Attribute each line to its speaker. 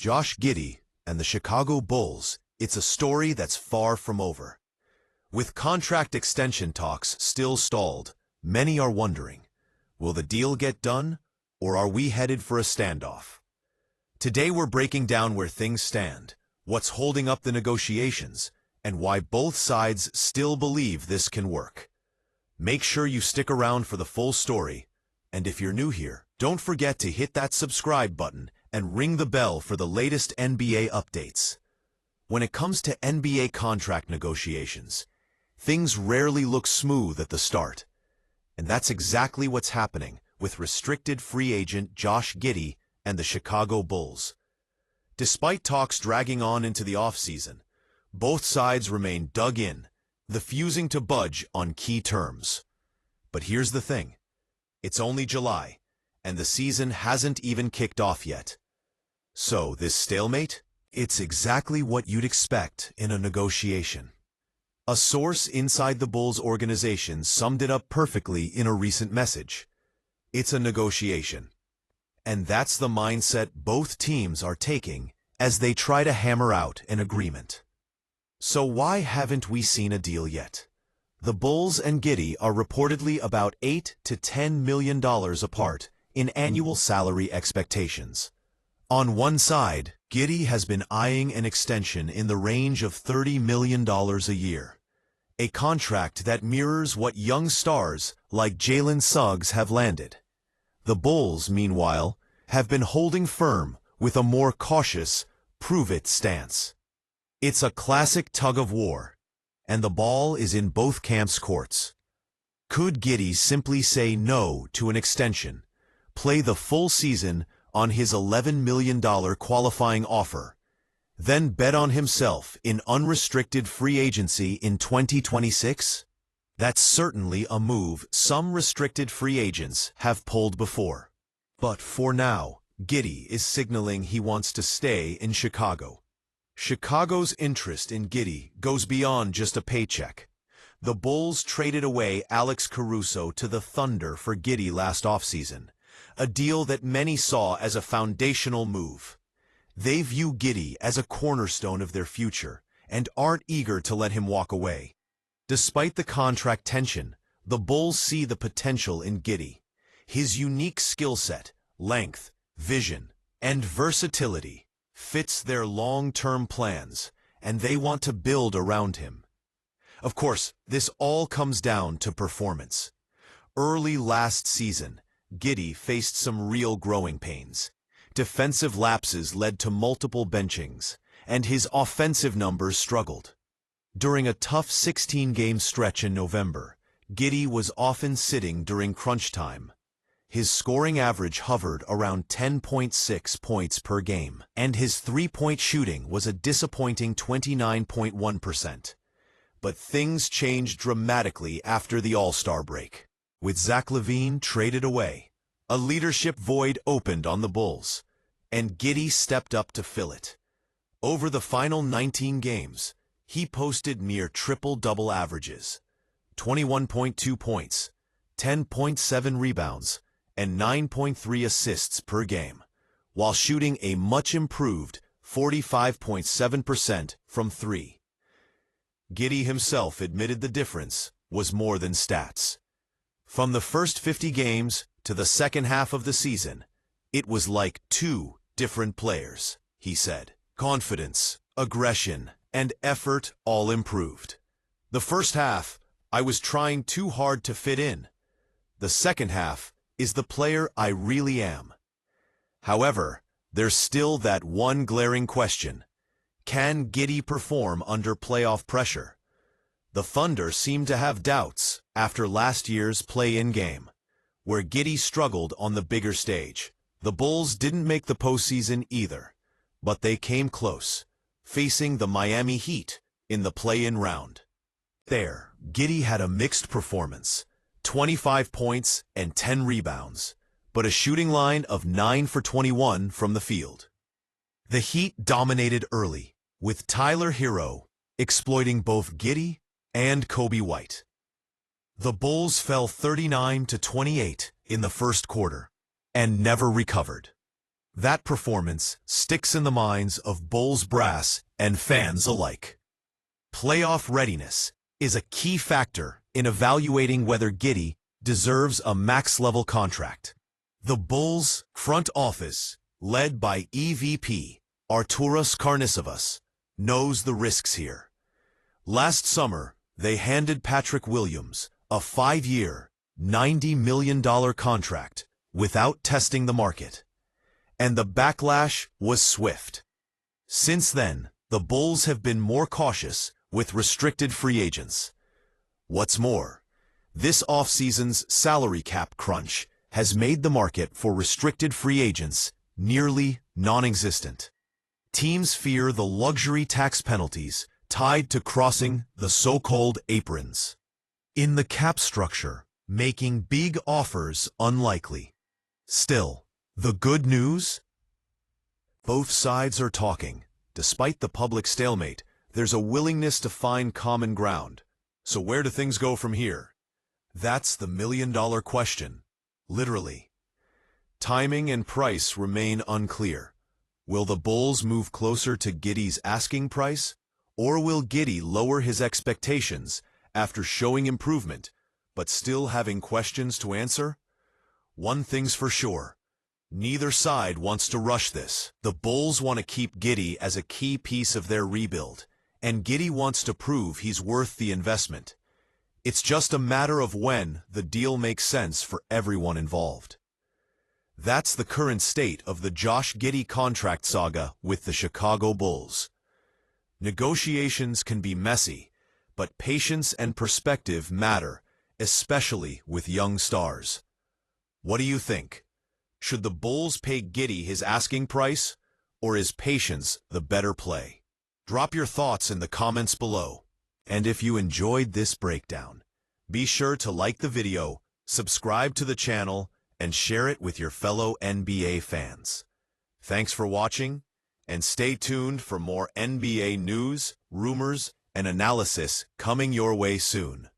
Speaker 1: Josh Giddey and the Chicago Bulls, it's a story that's far from over. With contract extension talks still stalled, many are wondering, will the deal get done, or are we headed for a standoff? Today we're breaking down where things stand, what's holding up the negotiations, and why both sides still believe this can work. Make sure you stick around for the full story, and if you're new here, don't forget to hit that subscribe button and ring the bell for the latest NBA updates. When it comes to NBA contract negotiations, things rarely look smooth at the start. And that's exactly what's happening with restricted free agent Josh Giddey and the Chicago Bulls. Despite talks dragging on into the offseason, both sides remain dug in, refusing to budge on key terms. But here's the thing. It's only July, and the season hasn't even kicked off yet. So, this stalemate? It's exactly what you'd expect in a negotiation. A source inside the Bulls organization summed it up perfectly in a recent message. It's a negotiation. And that's the mindset both teams are taking as they try to hammer out an agreement. So why haven't we seen a deal yet? The Bulls and Giddey are reportedly about $8 to $10 million apart in annual salary expectations. On one side, Giddey has been eyeing an extension in the range of $30 million a year, a contract that mirrors what young stars like Jalen Suggs have landed. The Bulls, meanwhile, have been holding firm with a more cautious, prove-it stance. It's a classic tug-of-war, and the ball is in both camps' courts. Could Giddey simply say no to an extension, play the full season on his $11 million qualifying offer, then bet on himself in unrestricted free agency in 2026? That's certainly a move some restricted free agents have pulled before. But for now, Giddey is signaling he wants to stay in Chicago. Chicago's interest in Giddey goes beyond just a paycheck. The Bulls traded away Alex Caruso to the Thunder for Giddey last offseason, a deal that many saw as a foundational move. They view Giddey as a cornerstone of their future and aren't eager to let him walk away. Despite the contract tension, the Bulls see the potential in Giddey. His unique skill set, length, vision, and versatility fits their long-term plans, and they want to build around him. Of course, this all comes down to performance. Early last season, Giddey faced some real growing pains. Defensive lapses led to multiple benchings, and his offensive numbers struggled. During a tough 16-game stretch in November, Giddey was often sitting during crunch time. His scoring average hovered around 10.6 points per game, and his three-point shooting was a disappointing 29.1%. But things changed dramatically after the All-Star break. With Zach LaVine traded away, a leadership void opened on the Bulls, and Giddey stepped up to fill it. Over the final 19 games, he posted near triple-double averages, 21.2 points, 10.7 rebounds, and 9.3 assists per game, while shooting a much-improved 45.7% from three. Giddey himself admitted the difference was more than stats. From the first 50 games to the second half of the season, it was like two different players, he said. Confidence, aggression, and effort all improved. The first half, I was trying too hard to fit in. The second half is the player I really am. However, there's still that one glaring question. Can Giddey perform under playoff pressure? The Thunder seem to have doubts after last year's play-in game, where Giddey struggled on the bigger stage. The Bulls didn't make the postseason either, but they came close, facing the Miami Heat in the play-in round. There, Giddey had a mixed performance, 25 points and 10 rebounds, but a shooting line of 9 for 21 from the field. The Heat dominated early, with Tyler Hero exploiting both Giddey and Kobe White. The Bulls fell 39-28 in the first quarter and never recovered. That performance sticks in the minds of Bulls brass and fans alike. Playoff readiness is a key factor in evaluating whether Giddey deserves a max-level contract. The Bulls' front office, led by EVP Arturas Karnisovas, knows the risks here. Last summer, they handed Patrick Williams a 5-year, $90 million contract without testing the market. And the backlash was swift. Since then, the Bulls have been more cautious with restricted free agents. What's more, this offseason's salary cap crunch has made the market for restricted free agents nearly non-existent. Teams fear the luxury tax penalties tied to crossing the so-called aprons in the cap structure, making big offers unlikely. Still, the good news? Both sides are talking. Despite the public stalemate, there's a willingness to find common ground. So where do things go from here? That's the million-dollar question, literally. Timing and price remain unclear. Will the Bulls move closer to Giddey's asking price, or will Giddey lower his expectations after showing improvement, but still having questions to answer? One thing's for sure. Neither side wants to rush this. The Bulls want to keep Giddey as a key piece of their rebuild, and Giddey wants to prove he's worth the investment. It's just a matter of when the deal makes sense for everyone involved. That's the current state of the Josh Giddey contract saga with the Chicago Bulls. Negotiations can be messy, but patience and perspective matter, especially with young stars. What do you think? Should the Bulls pay Giddey his asking price, or is patience the better play? Drop your thoughts in the comments below. And if you enjoyed this breakdown, be sure to like the video, subscribe to the channel, and share it with your fellow NBA fans. Thanks for watching, and stay tuned for more NBA news, rumors, and analysis coming your way soon.